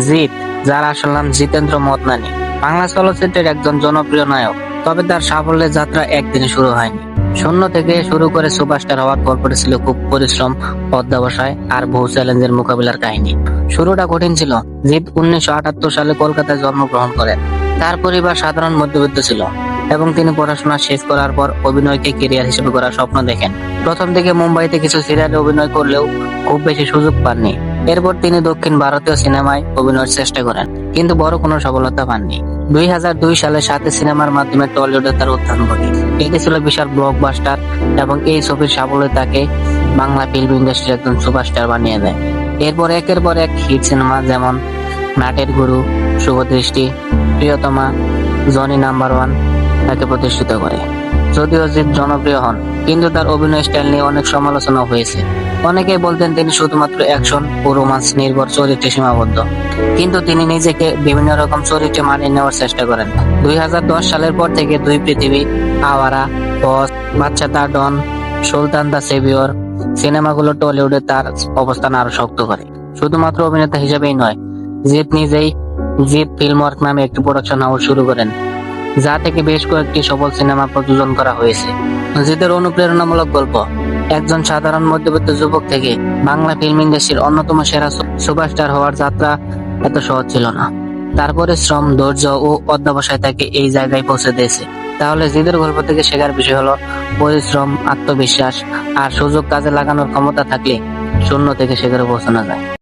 জিৎ, যার আসল নাম জিতেন্দ্র মদনানী, বাংলা চলচ্চিত্রের একজন জনপ্রিয় নায়ক। তবে তার সাফল্যের যাত্রা একদিনে শুরু হয়নি। শূন্য থেকে শুরু করে সুপারস্টার হওয়ার পরপরই ছিল খুব পরিশ্রম, অধ্যবসায় আর বহু চ্যালেঞ্জের মোকাবিলার কাহিনী। শুরুটা কঠিন ছিল। জিৎ 1978 সালে কলকাতায় জন্মগ্রহণ করেন। তার পরিবার সাধারণ মধ্যবিত্ত ছিল এবং তিনি পড়াশোনা শেষ করার পর অভিনয়কে ক্যারিয়ার হিসেবে করার স্বপ্ন দেখেন। প্রথম দিকে মুম্বাইতে কিছু সিরিয়ালে অভিনয় করলেও খুব বেশি সুযোগ পাননি। এরপর তিনি দক্ষিণ ভারতীয় সিনেমায় অভিনয়ের চেষ্টা করেন, কিন্তু বড় কোনো সফলতা পাননি। 2002 সালে সাথে সিনেমার মাধ্যমে টলিউডে তার উত্থান ঘটে। এটি ছিল বিশাল ব্লকবাস্টার এবং এই ছবির সাফল্য তাকে বাংলা ফিল্ম ইন্ডাস্ট্রির একজন সুপারস্টার বানিয়ে দেয়। এরপর একের পর এক হিট সিনেমা যেমন নাটের গুরু, শুভদৃষ্টি, প্রিয়তমা, জনি নাম্বার ওয়ান তাকে প্রতিষ্ঠিত করে। যদিও জিৎ জনপ্রিয় হন, কিন্তু তার অভিনয় স্টাইল নিয়ে অনেক সমালোচনা হয়েছে। অনেকেই বলতেন তিনি শুধুমাত্র অ্যাকশন ও রোমান্স নির্ভর চরিত্রে সীমাবদ্ধ, কিন্তু তিনি নিজেকে বিভিন্ন রকম চরিত্রে মানিয়ে নেওয়ার চেষ্টা করেন। 2010 সালের পর থেকে দুই পৃথিবী, আওয়ারা, বস, বাচ্চা দা ডন, সুলতান দা সেভিয়র সিনেমাগুলো টলিউডে তার অবস্থান আরো শক্ত করে। শুধুমাত্র অভিনেতা হিসেবেই নয়, জিৎ নিজেই জিৎ ফিল্মওয়ার্ক নামে একটি প্রোডাকশন হাউস শুরু করেন, যা থেকে বেশ কয়েকটি সফল সিনেমা প্রযোজন করা হয়েছে। জিতের অনুপ্রেরণামূলক গল্প। একজন সাধারণ মধ্যবিত্ত যুবক থেকে বাংলা ফিল্ম ইন্ডাস্ট্রির অন্যতম সেরা সুপারস্টার হওয়ার যাত্রা এত সহজ ছিল না। তার পরিশ্রম, ধৈর্য ও অধ্যবসায় তাকে এই জায়গায় পৌঁছে দিয়েছে। তাহলে জিতের গল্প থেকে শেখার বিষয় হলো পরিশ্রম, আত্মবিশ্বাস আর সুযোগ কাজে লাগানোর ক্ষমতা থাকলে শূন্য থেকে সেখানে পৌঁছানো যায়।